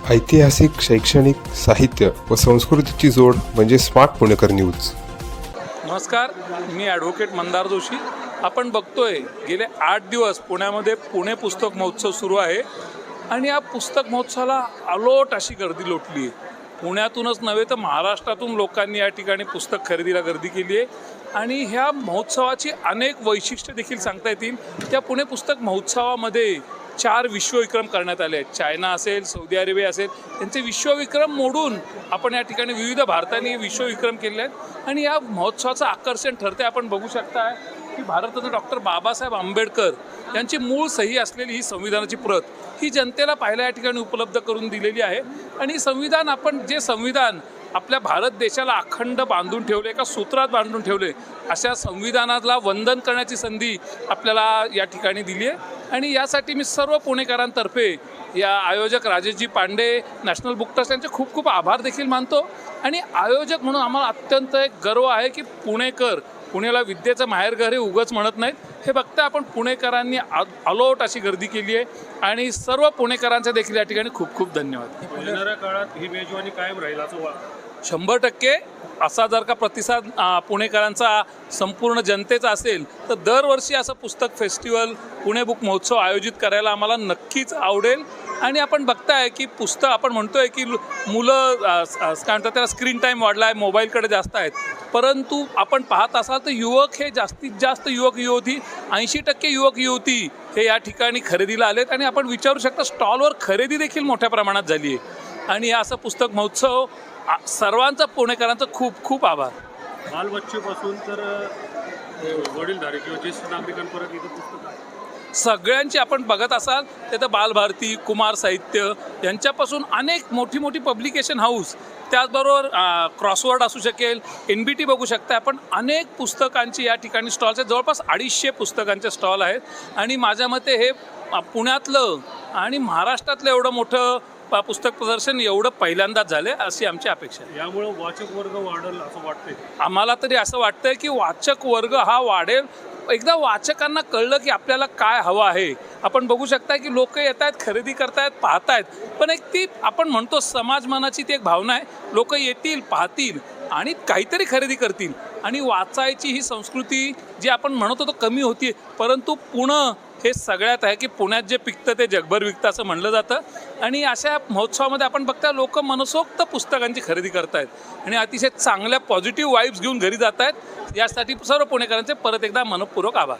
ऐतिहासिक, शैक्षणिक, साहित्य व संस्कृतीची जोड म्हणजे स्मार्ट पुणेकर न्यूज. नमस्कार, मी ॲडव्होकेट मंदार जोशी. आपण बघतोय गेले 8 दिवस पुण्यामध्ये पुणे पुस्तक महोत्सव सुरू आहे आणि या पुस्तक महोत्सवाला अलोट अशी गर्दी लोटली आहे. पुण्यातूनच नव्हे तर महाराष्ट्रातून लोकांनी या ठिकाणी पुस्तक खरेदीला गर्दी केली आहे आणि ह्या महोत्सवाची अनेक वैशिष्ट्य देखील सांगता येतील. त्या पुणे पुस्तक महोत्सवामध्ये 4 विश्वविक्रम करण्यात आले आहेत. चायना असेल, सौदी अरेबिया असेल, यांचे विश्वविक्रम मोडून आपण या ठिकाणी विविध भारताने विश्वविक्रम केले आहेत आणि या महोत्सवाचं आकर्षण ठरते. आपण बघू शकता की भारतरत्न डॉक्टर बाबासाहेब आंबेडकर यांची मूळ सही असलेली ही संविधानाची प्रत ही जनतेला पाहायला या ठिकाणी उपलब्ध करून दिलेली आहे. आणि संविधान, आपण जे संविधान आपल्या भारत देशाला अखंड बांधून ठेवले, एका सूत्रात बांधून ठेवले, अशा संविधानाला वंदन करण्याची संधी आपल्याला या ठिकाणी दिली आहे. आणि यासाठी मी सर्व पुणेकरांतर्फे या आयोजक राजेशजी पांडे, नॅशनल बुक ट्रस्ट यांचे खूप खूप आभार देखील मानतो. आणि आयोजक म्हणून आम्हाला अत्यंत एक गर्व आहे की पुणेकर, पुण्याला विद्येचं माहेरघर हे उगाच म्हणत नाहीत. हे बघता आपण पुणेकरांनी अलोट अशी गर्दी केली आहे आणि सर्व पुणेकरांचे देखील या ठिकाणी खूप खूप धन्यवाद. येणाऱ्या काळात ही मेजवानी कायम राहील असं 100% असा जर का प्रतिसाद पुणेकरांचा, संपूर्ण जनतेचा असेल तर दरवर्षी असं पुस्तक फेस्टिवल, पुणे बुक महोत्सव आयोजित करायला आम्हाला नक्कीच आवडेल. आणि आपण बघताय की पुस्तक, आपण म्हणतोय की मुलं काय म्हणतात त्याला, स्क्रीन टाईम वाढला आहे, मोबाईलकडे जास्त आहेत, परंतु आपण पाहत असाल तर युवक हे जास्तीत जास्त युवक युवती, 80% युवक युवती हे या ठिकाणी खरेदीला आलेत. आणि आपण विचारू शकता स्टॉलवर खरेदी देखील मोठ्या प्रमाणात झाली आहे. आणि असं पुस्तक महोत्सव सर्वांचा, पुणेकरांचा खूप खूप आभार. बालबच्चेपासून तर वडीलधारी किंवा ज्येष्ठ नागरिकांपर्यंत इथं पुस्तक आहे. सगळ्यांची आपण बघत असाल ते तर बालभारती, कुमार साहित्य यांच्यापासून अनेक मोठी मोठी पब्लिकेशन हाऊस, त्याचबरोबर क्रॉसवर्ड असू शकेल, NBT बघू शकता आपण, अनेक पुस्तकांची या ठिकाणी स्टॉल्स आहेत. जवळपास 250 पुस्तकांचे स्टॉल आहेत. आणि माझ्या मते हे पुण्यातलं आणि महाराष्ट्रातलं एवढं मोठं पुस्तक प्रदर्शन एवढं पहिल्यांदाच झाले अशी आमची अपेक्षा आहे. यामुळे वाचक वर्ग वाढेल असं वाटतंय. आम्हाला तरी असं वाटतंय की वाचक वर्ग हा वाढेल. एकदा वाचकांना कळलं की आपल्याला काय हवं आहे. आपण बघू शकता की लोक येत आहेत, खरेदी करतायत, पाहतायत, पण एक ती आपण म्हणतो समाज मनाची ती एक भावना आहे. लोक येतील, पाहतील आणि काहीतरी खरेदी करतील. आणि वाचायची ही संस्कृती जी आपण म्हणत होतो कमी होती, परंतु पुणे हे सगळ्यात आहे की पुण्यात जे पिकतं ते जगभर विकतं असं म्हणलं जातं. आणि अशा महोत्सवामध्ये आपण बघता लोक मनसोक्त पुस्तकांची खरेदी करत आहेत आणि अतिशय चांगल्या पॉझिटिव्ह वाईब्स घेऊन घरी जात आहेत. यासाठी सर्व पुणेकरांचे परत एकदा मनपूर्वक आभार.